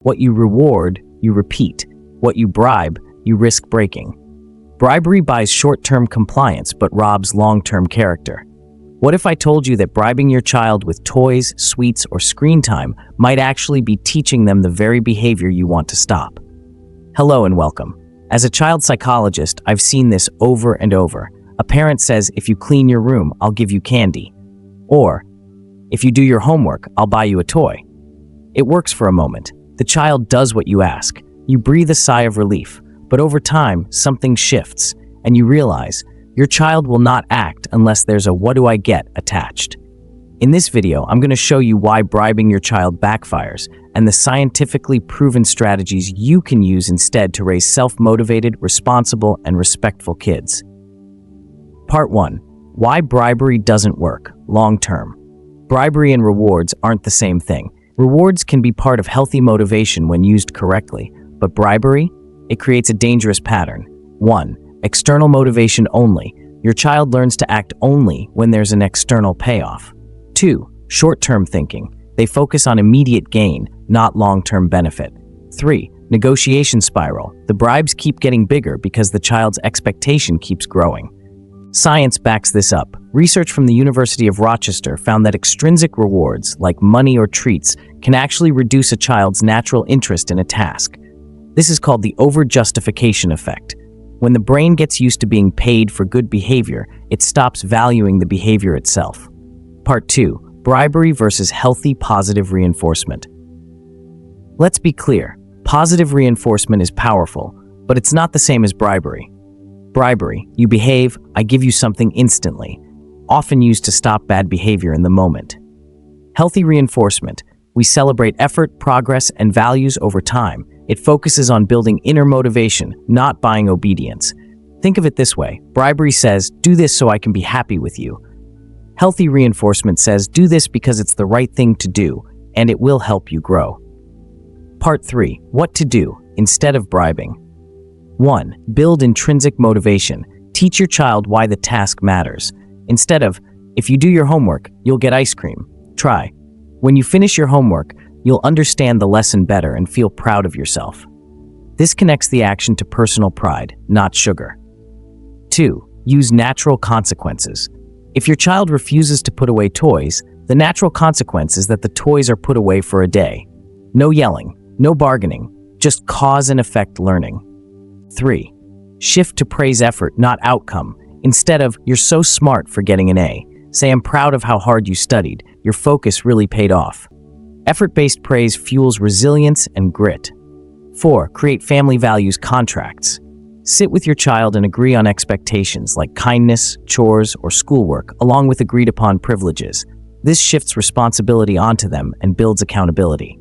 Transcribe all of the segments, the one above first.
What you reward, you repeat. What you bribe, you risk breaking. Bribery buys short-term compliance but robs long-term character. What if I told you that bribing your child with toys, sweets, or screen time might actually be teaching them the very behavior you want to stop? Hello and welcome. As a child psychologist, I've seen this over and over. A parent says, if you clean your room, I'll give you candy. Or, if you do your homework, I'll buy you a toy. It works for a moment. The child does what you ask. You breathe a sigh of relief. But over time, something shifts, and you realize your child will not act unless there's a "what do I get" attached. In this video, I'm going to show you why bribing your child backfires and the scientifically proven strategies you can use instead to raise self-motivated, responsible, and respectful kids. Part 1. Why bribery doesn't work long-term. Bribery and rewards aren't the same thing. Rewards can be part of healthy motivation when used correctly, but bribery? It creates a dangerous pattern. 1. External motivation only. Your child learns to act only when there's an external payoff. 2. Short-term thinking. They focus on immediate gain, not long-term benefit. 3. Negotiation spiral. The bribes keep getting bigger because the child's expectation keeps growing. Science backs this up. Research from the University of Rochester found that extrinsic rewards, like money or treats, can actually reduce a child's natural interest in a task. This is called the overjustification effect. When the brain gets used to being paid for good behavior, it stops valuing the behavior itself. Part 2. Bribery versus healthy positive reinforcement. Let's be clear. Positive reinforcement is powerful, but it's not the same as bribery. Bribery, you behave, I give you something instantly, often used to stop bad behavior in the moment. Healthy reinforcement, we celebrate effort, progress, and values over time. It focuses on building inner motivation, not buying obedience. Think of it this way. Bribery says, do this so I can be happy with you. Healthy reinforcement says, do this because it's the right thing to do, and it will help you grow. Part 3. What to do instead of bribing. 1. Build intrinsic motivation. Teach your child why the task matters. Instead of, if you do your homework, you'll get ice cream. Try, when you finish your homework, you'll understand the lesson better and feel proud of yourself. This connects the action to personal pride, not sugar. 2. Use natural consequences. If your child refuses to put away toys, the natural consequence is that the toys are put away for a day. No yelling, no bargaining, just cause and effect learning. 3. Shift to praise effort, not outcome. Instead of, you're so smart for getting an A, say, I'm proud of how hard you studied. Your focus really paid off. Effort-based praise fuels resilience and grit. 4. Create family values contracts. Sit with your child and agree on expectations like kindness, chores, or schoolwork, along with agreed-upon privileges. This shifts responsibility onto them and builds accountability.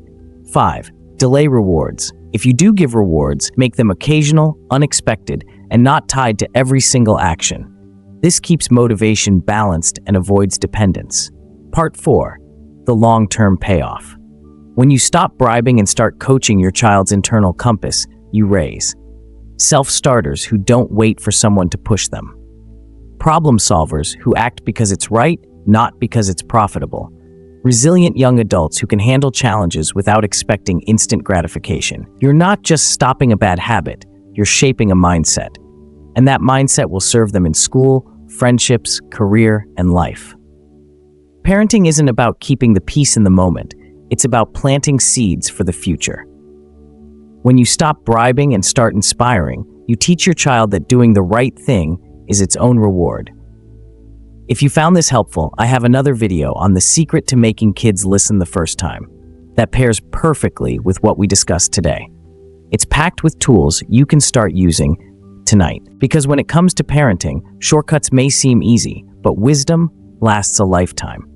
5. Delay rewards. If you do give rewards, make them occasional, unexpected, and not tied to every single action. This keeps motivation balanced and avoids dependence. Part 4. The long-term payoff. When you stop bribing and start coaching your child's internal compass, you raise self-starters who don't wait for someone to push them. Problem solvers who act because it's right, not because it's profitable. Resilient young adults who can handle challenges without expecting instant gratification. You're not just stopping a bad habit, you're shaping a mindset. And that mindset will serve them in school, friendships, career, and life. Parenting isn't about keeping the peace in the moment, it's about planting seeds for the future. When you stop bribing and start inspiring, you teach your child that doing the right thing is its own reward. If you found this helpful, I have another video on the secret to making kids listen the first time. That pairs perfectly with what we discussed today. It's packed with tools you can start using tonight. Because when it comes to parenting, shortcuts may seem easy, but wisdom lasts a lifetime.